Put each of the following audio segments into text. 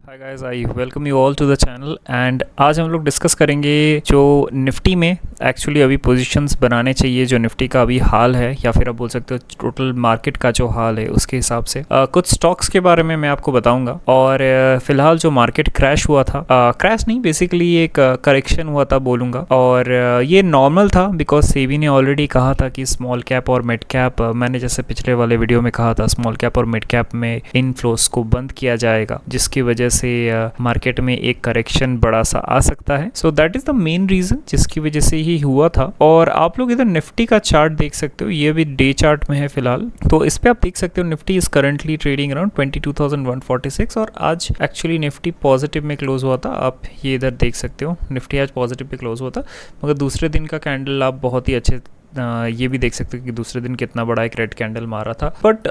Hi guys, I welcome you all to the channel. And आज हम लोग discuss करेंगे जो निफ्टी में एक्चुअली अभी पोजीशंस बनाने चाहिए, जो निफ्टी का अभी हाल है, या फिर आप बोल सकते हो टोटल मार्केट का जो हाल है उसके हिसाब से कुछ स्टॉक्स के बारे में मैं आपको बताऊंगा। और फिलहाल जो मार्केट क्रैश हुआ था, क्रैश नहीं, बेसिकली एक करेक्शन हुआ था बोलूँगा। और ये नॉर्मल था बिकॉज सेबी ने ऑलरेडी कहा था कि स्मॉल कैप और मिड कैप, मैंने जैसे पिछले वाले वीडियो में कहा था, स्मॉल कैप और मिड कैप में इनफ्लोस को बंद किया जाएगा, जिसकी वजह से मार्केट में एक करेक्शन बड़ा सा आ सकता है। So that is the main reason जिसकी वजह से ही हुआ था। और आप लोग इधर निफ्टी का चार्ट देख सकते हो, ये भी डे चार्ट में है फिलहाल। तो इस पे आप देख सकते हो Nifty is currently trading around 22,146 और आज एक्चुअली निफ्टी पॉजिटिव में क्लोज हुआ था। आप ये इधर देख सकते हो, निफ्टी आज पॉजिटिव पे क्लोज हुआ था, मगर दूसरे दिन का कैंडल आप बहुत ही अच्छे ये भी देख सकते हो कि दूसरे दिन कितना बड़ा एक रेड कैंडल मारा था। बट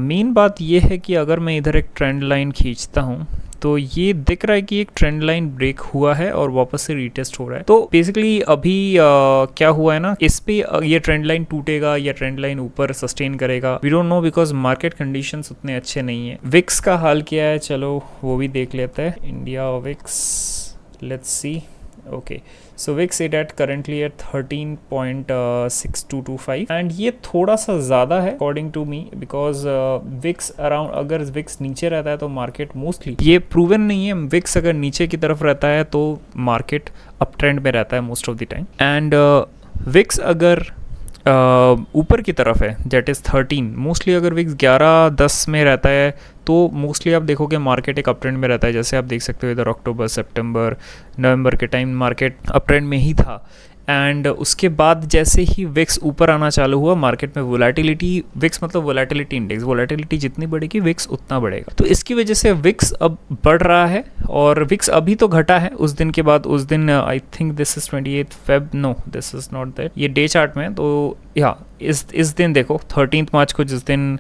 मेन बात ये है कि अगर मैं इधर एक ट्रेंड लाइन खींचता हूँ तो ये दिख रहा है कि एक ट्रेंड लाइन ब्रेक हुआ है और वापस से रीटेस्ट हो रहा है। तो बेसिकली अभी क्या हुआ है ना, इस पे ये ट्रेंड लाइन टूटेगा या ट्रेंड लाइन ऊपर सस्टेन करेगा, we don't know, because market conditions उतने अच्छे नहीं है। विक्स का हाल क्या है, चलो वो भी देख लेते हैं। India VIX, let's see. Okay, so VIX it at currently at 13.6225 and ये थोड़ा सा ज़्यादा है according to me, because VIX around, अगर विक्स नीचे रहता है तो मार्केट मोस्टली, ये प्रूवन नहीं है, विक्स अगर नीचे की तरफ रहता है तो मार्केट अप ट्रेंड में रहता है most of the time. And VIX अगर ऊपर की तरफ है, दैट इज़ 13, मोस्टली अगर विक्स 11-10 में रहता है तो मोस्टली आप देखोगे मार्केट एक अप ट्रेंड में रहता है। जैसे आप देख सकते हो इधर अक्टूबर, सितंबर, नवंबर के टाइम मार्केट अप ट्रेंड में ही था। एंड उसके बाद जैसे ही विक्स ऊपर आना चालू हुआ, मार्केट में वोलेटिलिटी, विक्स मतलब वोलेटिलिटी इंडेक्स, वोलेटिलिटी जितनी बढ़ेगी विक्स उतना बढ़ेगा। तो इसकी वजह से विक्स अब बढ़ रहा है और विक्स अभी तो घटा है उस दिन के बाद। उस दिन I think this is 28 Feb, no this is not that, ये डे चार्ट में। तो या इस दिन देखो 13 मार्च को, जिस दिन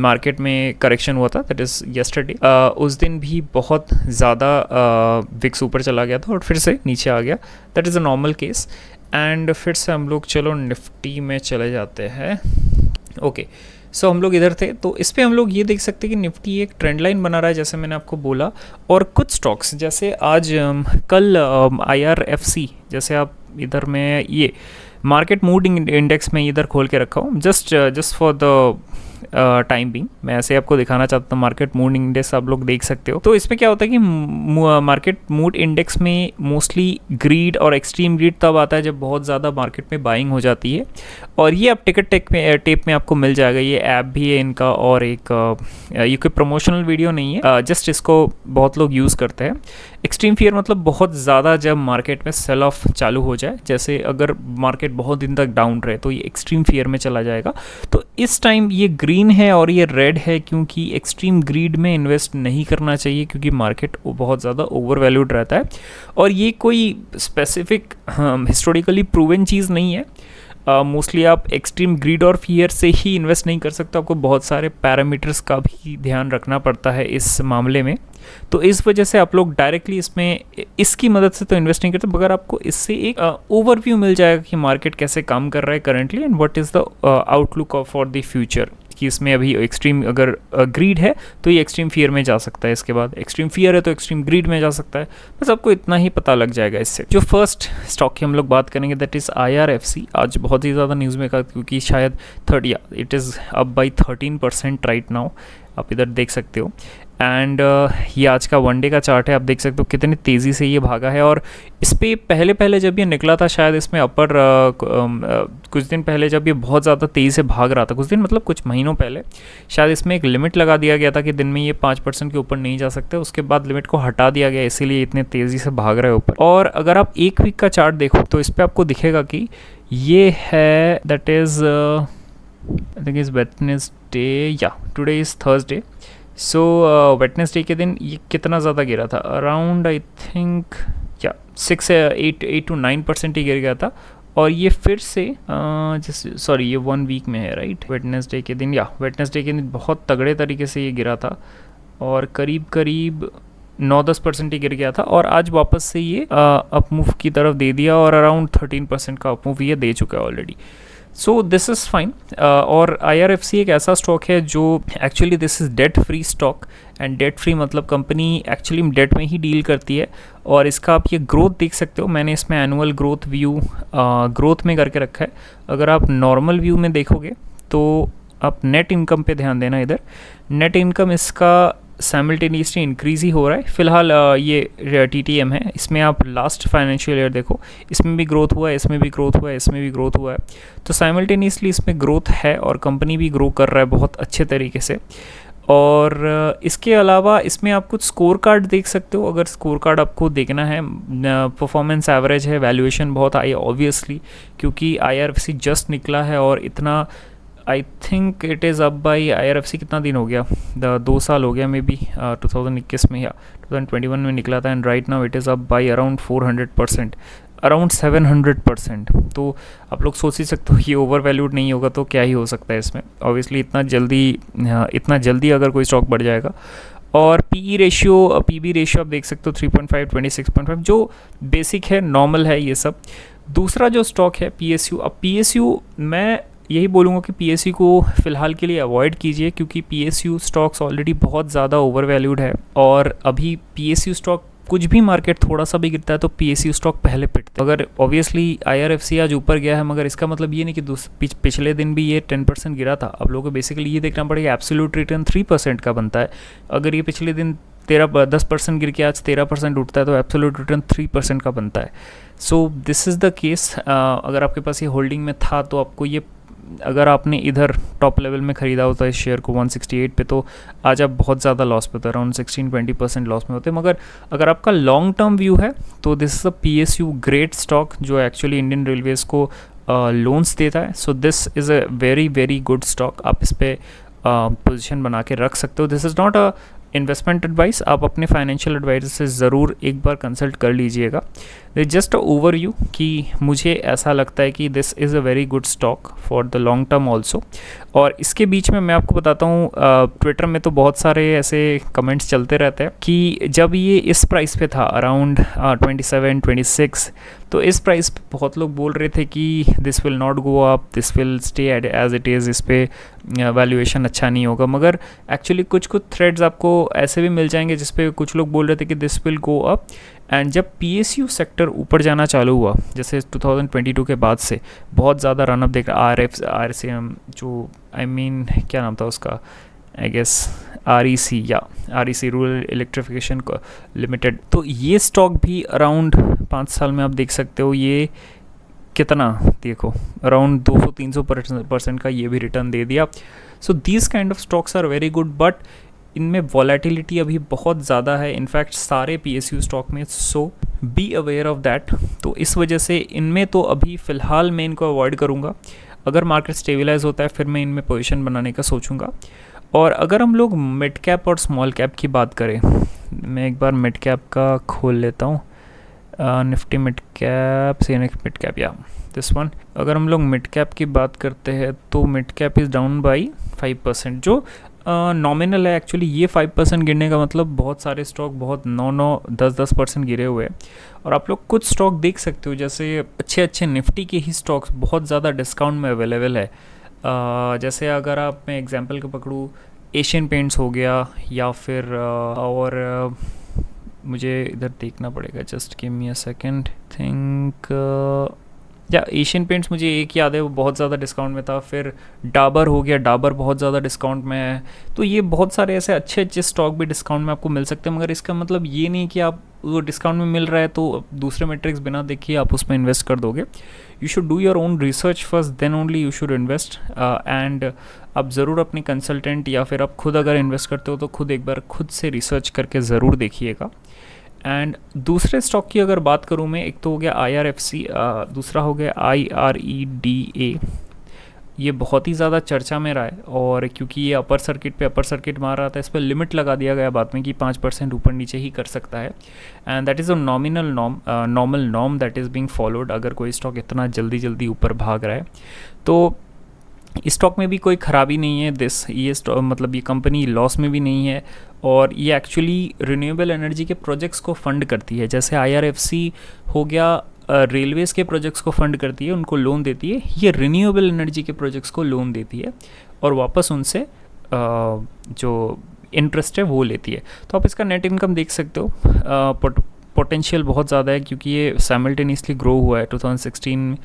मार्केट में करेक्शन हुआ था, दैट इज यस्टरडे, उस दिन भी बहुत ज़्यादा विक्स ऊपर चला गया था और फिर से नीचे आ गया। That is a normal case. And फिर से हम लोग चलो निफ्टी में चले जाते हैं। ओके, सो हम लोग इधर थे, तो इस पे हम लोग ये देख सकते हैं कि निफ्टी एक ट्रेंड लाइन बना रहा है, जैसे मैंने आपको बोला। और कुछ स्टॉक्स जैसे आज कल IRFC, जैसे आप इधर में ये मार्केट मूड इंडेक्स में इधर खोल के रखा हूँ, just for the time being, मैं ऐसे आपको दिखाना चाहता हूँ। मार्केट मूड इंडेक्स आप लोग देख सकते हो। तो इसमें क्या होता है कि मार्केट मूड इंडेक्स में मोस्टली ग्रीड और एक्सट्रीम ग्रीड तब आता है जब बहुत ज़्यादा मार्केट में बाइंग हो जाती है। और ये आप टिकट टेप में आपको मिल जाएगा, ये ऐप भी है इनका। और एक ये कोई प्रमोशनल वीडियो नहीं है, जस्ट इसको बहुत लोग यूज़ करते हैं। एक्सट्रीम फियर मतलब बहुत ज़्यादा जब मार्केट में सेल ऑफ चालू हो जाए, जैसे अगर मार्केट बहुत दिन तक डाउन रहे तो ये एक्सट्रीम फियर में चला जाएगा। तो इस टाइम ये ग्रीन है और ये रेड है, क्योंकि एक्सट्रीम ग्रीड में इन्वेस्ट नहीं करना चाहिए, क्योंकि मार्केट बहुत ज़्यादा ओवर वैल्यूड रहता है। और ये कोई स्पेसिफिक हिस्टोरिकली प्रूवन चीज़ नहीं है। मोस्टली आप एक्सट्रीम ग्रीड और फियर से ही इन्वेस्ट नहीं कर सकते, आपको बहुत सारे पैरामीटर्स का भी ध्यान रखना पड़ता है इस मामले में। तो इस वजह से आप लोग डायरेक्टली इसमें इसकी मदद से तो इन्वेस्ट नहीं करते, मगर आपको इससे एक ओवरव्यू मिल जाएगा कि मार्केट कैसे काम कर रहा है currently and what is the outlook for the future, कि इसमें अभी एक्सट्रीम अगर ग्रीड है तो ये एक्सट्रीम फियर में जा सकता है, इसके बाद एक्सट्रीम फियर है तो एक्सट्रीम ग्रीड में जा सकता है। बस आपको इतना ही पता लग जाएगा इससे। जो फर्स्ट स्टॉक की हम लोग बात करेंगे, दैट इज़ IRFC। आज बहुत ही ज़्यादा न्यूज़ में का, क्योंकि शायद it is up by 13% right now, आप इधर देख सकते हो। एंड ये आज का वन डे का चार्ट है, आप देख सकते हो कितनी तेज़ी से ये भागा है। और इस पर पहले जब ये निकला था, शायद इसमें अपर कुछ दिन पहले जब ये बहुत ज़्यादा तेज़ी से भाग रहा था, कुछ दिन मतलब कुछ महीनों पहले, शायद इसमें एक लिमिट लगा दिया गया था कि दिन में ये 5% के ऊपर नहीं जा सकते। उसके बाद लिमिट को हटा दिया गया, इसीलिए इतने तेज़ी से भाग रहा है ऊपर। और अगर आप एक वीक का चार्ट देखो तो इस पर आपको दिखेगा कि ये है, that is I think is Wednesday, या today is Thursday. So Wednesday के दिन ये कितना ज़्यादा गिरा था, अराउंड आई थिंक या 8 to 9% ही गिर गया था। और ये फिर से ये 1 वीक में है, राइट। वेडनेसडे के दिन, वेडनेसडे के दिन बहुत तगड़े तरीके से ये गिरा था और करीब 9-10% ही गिर गया था। और आज वापस से ये अपमूव की तरफ दे दिया और अराउंड 13% का अपमूव ये दे चुका है already. So this is fine. और IRFC एक ऐसा स्टॉक है जो actually this is debt free stock, and debt free मतलब कंपनी एक्चुअली डेट में ही डील करती है। और इसका आप ये ग्रोथ देख सकते हो, मैंने इसमें एनुअल ग्रोथ व्यू ग्रोथ में करके रखा है। अगर आप नॉर्मल व्यू में देखोगे तो आप नेट इनकम पे ध्यान देना। इधर नेट इनकम इसका साइमल्टेनियसली इंक्रीज़ ही हो रहा है। फिलहाल ये TTM है, इसमें आप लास्ट फाइनेंशियल ईयर देखो, इसमें भी ग्रोथ हुआ है, इसमें भी ग्रोथ हुआ है, इसमें भी ग्रोथ हुआ है। तो साइमल्टेनियसली इसमें ग्रोथ है और कंपनी भी ग्रो कर रहा है बहुत अच्छे तरीके से। और इसके अलावा इसमें आप कुछ स्कोर कार्ड देख सकते हो। अगर स्कोर कार्ड आपको देखना है, परफॉर्मेंस एवरेज है, वैल्यूएशन बहुत आई ऑब्वियसली, क्योंकि IRFC जस्ट निकला है और इतना I think it is up by IRFC कितना दिन हो गया, 2 साल हो गया मे बी, 2021 में या 2021 में निकला था, and right now it is up by around 400%, around 700%। तो आप लोग सोच ही सकते हो ये ओवर वैल्यूड नहीं होगा तो क्या ही हो सकता है इसमें। ऑब्वियसली इतना जल्दी अगर कोई स्टॉक बढ़ जाएगा। और PE रेशियो, PB रेशियो आप देख सकते हो 3.5, 26.5, जो बेसिक है, नॉर्मल है ये सब। दूसरा जो स्टॉक है PSU। अब PSU मैं यही बोलूँगा कि PSU को फ़िलहाल के लिए अवॉइड कीजिए, क्योंकि PSU स्टॉक्स ऑलरेडी बहुत ज़्यादा ओवर वैल्यूड है। और अभी PSU स्टॉक कुछ भी मार्केट थोड़ा सा भी गिरता है तो PSU स्टॉक पहले पिटते हैं। अगर ऑब्वियसली IRFC आज ऊपर गया है, मगर इसका मतलब ये नहीं कि पिछले दिन भी ये 10% गिरा था। अब लोगों को बेसिकली ये देखना पड़ेगा एब्सोल्यूट रिटर्न 3% का बनता है। अगर ये पिछले दिन 10% गिर के आज 13% उठता है तो एब्सोल्यूट रिटर्न 3% का बनता है। So this is the case. अगर आपके पास ये होल्डिंग में था तो आपको ये, अगर आपने इधर टॉप लेवल में ख़रीदा होता है इस शेयर को 168 पे, तो आज आप बहुत ज़्यादा लॉस पे होते, अराउंड 16-20% लॉस में होते। मगर अगर आपका लॉन्ग टर्म व्यू है तो this is a PSU great stock जो एक्चुअली इंडियन रेलवेज़ को लोन्स देता है। So this is a very very good stock. आप इस पर पोजिशन बना के रख सकते हो। This is not a investment advice, आप अपने फाइनेंशियल एडवाइजर से ज़रूर एक बार कंसल्ट कर लीजिएगा। जस्ट अ ओवरव्यू कि मुझे ऐसा लगता है कि this is a very good stock for the long term also. और इसके बीच में मैं आपको बताता हूँ, ट्विटर में तो बहुत सारे ऐसे कमेंट्स चलते रहते हैं कि जब ये इस प्राइस पे था अराउंड 27-26, तो इस प्राइस पे बहुत लोग बोल रहे थे कि this will not go up, this will stay as it is, इस पे वैल्यूएशन अच्छा नहीं होगा। मगर एक्चुअली कुछ थ्रेड्स आपको ऐसे भी मिल जाएंगे जिस पे कुछ लोग बोल रहे थे कि this will go up. And जब PSU सेक्टर ऊपर जाना चालू हुआ, जैसे 2022 के बाद से बहुत ज़्यादा रनअप देख रहा, RCM जो क्या नाम था उसका, I guess REC rural electrification limited. तो ये स्टॉक भी अराउंड 5 साल में आप देख सकते हो ये कितना, देखो अराउंड 200-300% का ये भी रिटर्न दे दिया। So these kind of stocks are very good, but इनमें वॉलेटिलिटी अभी बहुत ज़्यादा है, इनफैक्ट सारे PSU स्टॉक में। So be aware of that. तो इस वजह से इनमें तो अभी फ़िलहाल मैं इनको अवॉइड करूँगा। अगर मार्केट स्टेबलाइज होता है फिर मैं इनमें पोजीशन बनाने का सोचूंगा। और अगर हम लोग मिड कैप और स्मॉल कैप की बात करें, मैं एक बार मिड कैप का खोल लेता हूँ, Nifty mid cap, CNX mid cap, या दिस वन। अगर हम लोग मिड कैप की बात करते हैं तो mid cap is down by 5%, जो नॉमिनल है एक्चुअली। ये 5% गिरने का मतलब बहुत सारे स्टॉक बहुत 9-10% गिरे हुए हैं। और आप लोग कुछ स्टॉक देख सकते हो, जैसे अच्छे निफ्टी के ही स्टॉक्स बहुत ज़्यादा डिस्काउंट में अवेलेबल है। जैसे अगर आप मैं एग्जांपल को पकड़ूँ, एशियन पेंट्स हो गया, या फिर और मुझे इधर देखना पड़ेगा, just give me a second, think या एशियन पेंट्स मुझे एक याद है वो बहुत ज़्यादा डिस्काउंट में था। फिर डाबर हो गया, डाबर बहुत ज़्यादा डिस्काउंट में है। तो ये बहुत सारे ऐसे अच्छे स्टॉक भी डिस्काउंट में आपको मिल सकते हैं। मगर इसका मतलब ये नहीं कि आप वो डिस्काउंट में मिल रहा है तो दूसरे मेट्रिक्स बिना देखिए आप उसमें इन्वेस्ट कर दोगे। You should do your own research first, then only you should invest. And आप ज़रूर अपने कंसल्टेंट या फिर आप खुद अगर इन्वेस्ट करते हो तो खुद एक बार खुद से रिसर्च करके ज़रूर देखिएगा। एंड दूसरे स्टॉक की अगर बात करूँ मैं, एक तो हो गया IRFC, दूसरा हो गया IREDA। ये बहुत ही ज़्यादा चर्चा में रहा है, और क्योंकि ये अपर सर्किट मार रहा था, इस पर लिमिट लगा दिया गया बाद में कि 5% ऊपर नीचे ही कर सकता है। And that is a normal norm that is being followed. अगर कोई स्टॉक इतना जल्दी ऊपर भाग रहा है तो इस स्टॉक में भी कोई ख़राबी नहीं है। ये मतलब ये कंपनी लॉस में भी नहीं है, और ये एक्चुअली रिन्यूएबल एनर्जी के प्रोजेक्ट्स को फंड करती है। जैसे IRFC हो गया, रेलवेज़ के प्रोजेक्ट्स को फंड करती है, उनको लोन देती है, ये रिन्यूएबल एनर्जी के प्रोजेक्ट्स को लोन देती है और वापस उनसे जो इंटरेस्ट है वो लेती है। तो आप इसका नेट इनकम देख सकते हो, पोटेंशियल बहुत ज़्यादा है क्योंकि ये साइमल्टेनियसली ग्रो हुआ है 2016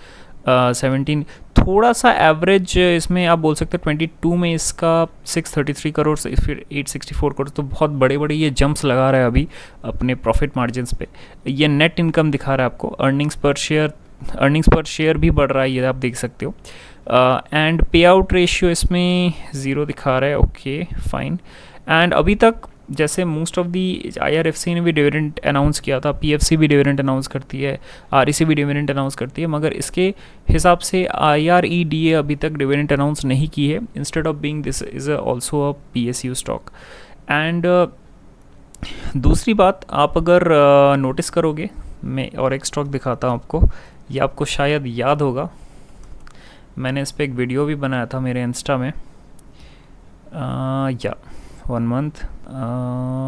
17। थोड़ा सा एवरेज इसमें आप बोल सकते हो 22 में इसका 633 करोड़ से फिर 864 करोड़, तो बहुत बड़े बड़े ये जंप्स लगा रहा है अभी अपने प्रॉफिट मार्जिन्स पे। ये नेट इनकम दिखा रहा है आपको, अर्निंग्स पर शेयर भी बढ़ रहा है, ये आप देख सकते हो। एंड पे आउट रेशियो इसमें 0 दिखा रहा है, ओके फाइन। एंड अभी तक जैसे मोस्ट ऑफ दी IRFC ने भी डिविडेंड अनाउंस किया था, PFC भी डिविडेंड अनाउंस करती है, REC भी डिविडेंड अनाउंस करती है, मगर इसके हिसाब से IREDA अभी तक डिविडेंड अनाउंस नहीं की है। Instead of being this is also a PSU stock. And दूसरी बात, आप अगर नोटिस करोगे, मैं और एक स्टॉक दिखाता हूँ आपको, ये आपको शायद याद होगा, मैंने इस पर एक वीडियो भी बनाया था मेरे इंस्टा में, या 1 मंथ,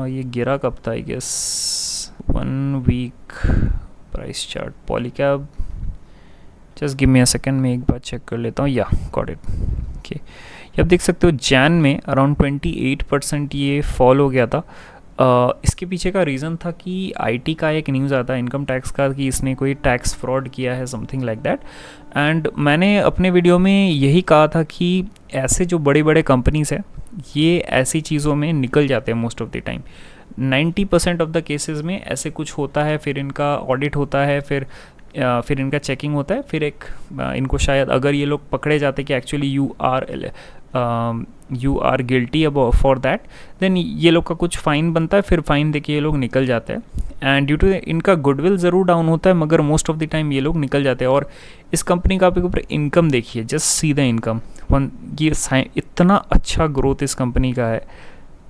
ये गिरा कब था, I guess 1 week price chart, Polycab, just give me a second, मैं एक बार चेक कर लेता हूँ, या गॉट इट, ओके। ये आप देख सकते हो जैन में अराउंड 28% ये फॉल हो गया था। इसके पीछे का रीज़न था कि IT का एक न्यूज़ आता है इनकम टैक्स का कि इसने कोई टैक्स फ्रॉड किया है, समथिंग लाइक दैट। एंड मैंने अपने वीडियो में यही कहा था कि ऐसे जो बड़े बड़े कंपनीज़ हैं ये ऐसी चीज़ों में निकल जाते हैं most of the time. 90% of the cases में ऐसे कुछ होता है, फिर इनका ऑडिट होता है, फिर इनका चेकिंग होता है, फिर इनको शायद अगर ये लोग पकड़े जाते कि actually you are guilty about for that, then ये लोग का कुछ फ़ाइन बनता है, फिर फ़ाइन देके ये लोग निकल जाते हैं। एंड ड्यू टू इनका गुडविल ज़रूर डाउन होता है, मगर मोस्ट ऑफ द टाइम ये लोग निकल जाते हैं। और इस कंपनी का आप ऊपर इनकम देखिए, जस्ट सी द इनकम, ये इतना अच्छा ग्रोथ इस कंपनी का है,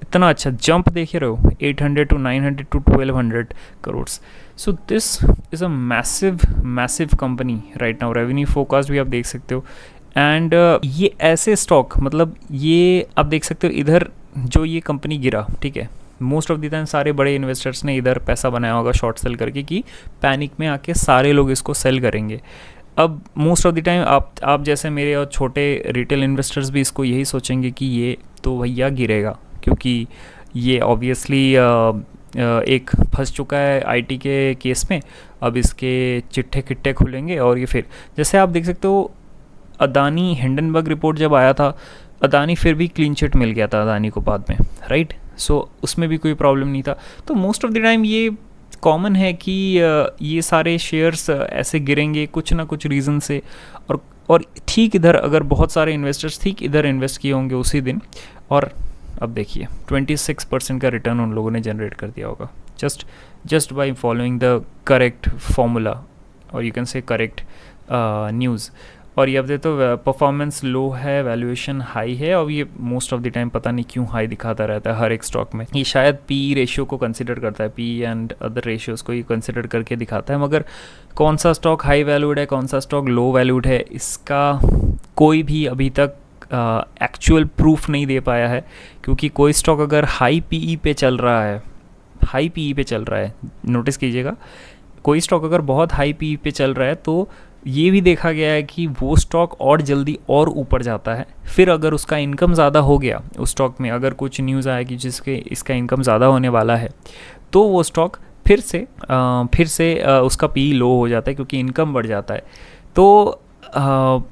इतना अच्छा जंप देख रहे हो, 800 to 900 to 1200 crore. So this is a massive company right now. Revenue forecast भी आप देख सकते हो। एंड ये ऐसे स्टॉक, मतलब ये आप देख सकते हो, इधर जो ये कंपनी गिरा, ठीक है, मोस्ट ऑफ द टाइम सारे बड़े इन्वेस्टर्स ने इधर पैसा बनाया होगा शॉर्ट सेल करके कि पैनिक में आके सारे लोग इसको सेल करेंगे। अब मोस्ट ऑफ द टाइम आप जैसे मेरे और छोटे रिटेल इन्वेस्टर्स भी इसको यही सोचेंगे कि ये तो भैया गिरेगा, क्योंकि ये ऑब्वियसली एक फंस चुका है IT के केस में, अब इसके चिट्ठे किट्टे खुलेंगे। और ये फिर जैसे आप देख सकते हो, अदानी हिंडनबर्ग रिपोर्ट जब आया था, अदानी फिर भी क्लीन चिट मिल गया था अदानी को बाद में, राइट। सो उसमें भी कोई प्रॉब्लम नहीं था। तो मोस्ट ऑफ द टाइम ये कॉमन है कि ये सारे शेयर्स ऐसे गिरेंगे कुछ ना कुछ रीज़न से। और ठीक इधर अगर बहुत सारे इन्वेस्टर्स ठीक इधर इन्वेस्ट किए होंगे उसी दिन, और अब देखिए 26% का रिटर्न उन लोगों ने जनरेट कर दिया होगा, just by following the correct formula, और you can say correct news. और ये अब देखो परफॉर्मेंस लो है, वैल्यूएशन हाई है, और ये मोस्ट ऑफ द टाइम पता नहीं क्यों हाई दिखाता रहता है हर एक स्टॉक में। ये शायद PE रेशियो को कंसिडर करता है, PE एंड अदर रेशियोज़ को ये कंसिडर करके दिखाता है। मगर कौन सा स्टॉक हाई वैल्यूड है, कौन सा स्टॉक लो वैल्यूड है, इसका कोई भी अभी तक एक्चुअल प्रूफ नहीं दे पाया है। क्योंकि कोई स्टॉक अगर हाई PE पे चल रहा है, नोटिस कीजिएगा, कोई स्टॉक अगर बहुत हाई PE पे चल रहा है तो ये भी देखा गया है कि वो स्टॉक और जल्दी और ऊपर जाता है। फिर अगर उसका इनकम ज़्यादा हो गया, उस स्टॉक में अगर कुछ न्यूज़ आया कि जिसके इसका इनकम ज़्यादा होने वाला है, तो वो स्टॉक फिर से उसका PE लो हो जाता है क्योंकि इनकम बढ़ जाता है। तो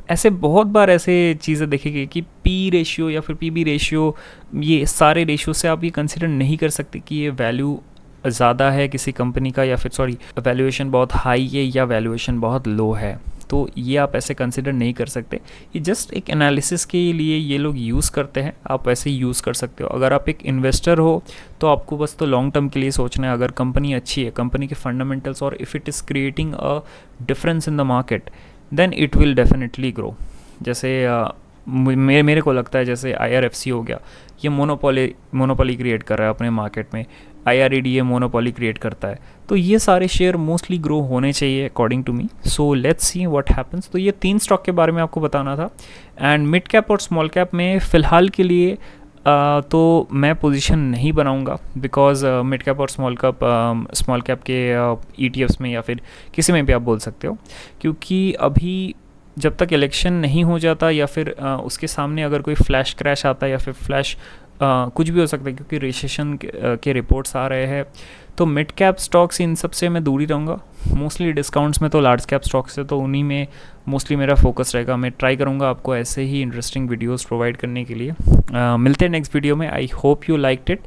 ऐसे बहुत बार ऐसे चीज़ें देखेंगे कि PE रेशियो या फिर PB रेशियो, ये सारे रेशियो से आप ये कंसिडर नहीं कर सकते कि ये वैल्यू ज़्यादा है किसी कंपनी का, या फिर वैल्यूएशन बहुत हाई है या वैल्यूएशन बहुत लो है। तो ये आप ऐसे कंसिडर नहीं कर सकते। ये जस्ट एक एनालिसिस के लिए ये लोग यूज़ करते हैं, आप ऐसे यूज़ कर सकते हो। अगर आप एक इन्वेस्टर हो तो आपको बस तो लॉन्ग टर्म के लिए सोचना है। अगर कंपनी अच्छी है, कंपनी के फंडामेंटल्स, और if it is creating a difference in the market, then it will definitely grow. जैसे मेरे को लगता है जैसे IRFC हो गया, ये मोनोपोली क्रिएट कर रहा है अपने मार्केट में, IREDA मोनोपोली क्रिएट करता है, तो ये सारे शेयर मोस्टली ग्रो होने चाहिए according to me. So let's see what happens. तो ये 3 स्टॉक के बारे में आपको बताना था। एंड मिड कैप और स्मॉल कैप में फ़िलहाल के लिए तो मैं पोजीशन नहीं बनाऊंगा, बिकॉज मिड कैप और स्मॉल कैप के ETFs में या फिर किसी में भी आप बोल सकते हो, क्योंकि अभी जब तक इलेक्शन नहीं हो जाता या फिर उसके सामने अगर कोई फ्लैश क्रैश आता है या फिर फ्लैश कुछ भी हो सकता है, क्योंकि रिसेशन के रिपोर्ट्स आ रहे हैं, तो मिड कैप स्टॉक्स इन सब से मैं दूर ही रहूँगा। मोस्टली डिस्काउंट्स में तो लार्ज कैप स्टॉक्स है, तो उन्हीं में मोस्टली मेरा फोकस रहेगा। मैं ट्राई करूँगा आपको ऐसे ही इंटरेस्टिंग वीडियोस प्रोवाइड करने के लिए। मिलते हैं नेक्स्ट वीडियो में। I hope you liked it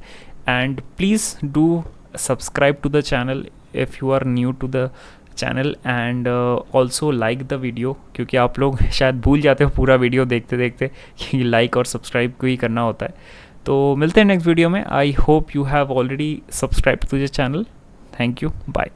and please do subscribe to the channel if you are new to the channel and also like the video, क्योंकि आप लोग शायद भूल जाते हो पूरा वीडियो देखते देखते कि लाइक और सब्सक्राइब को ही करना होता है। तो मिलते हैं नेक्स्ट वीडियो में। I hope you have already subscribe to the channel. Thank you, bye.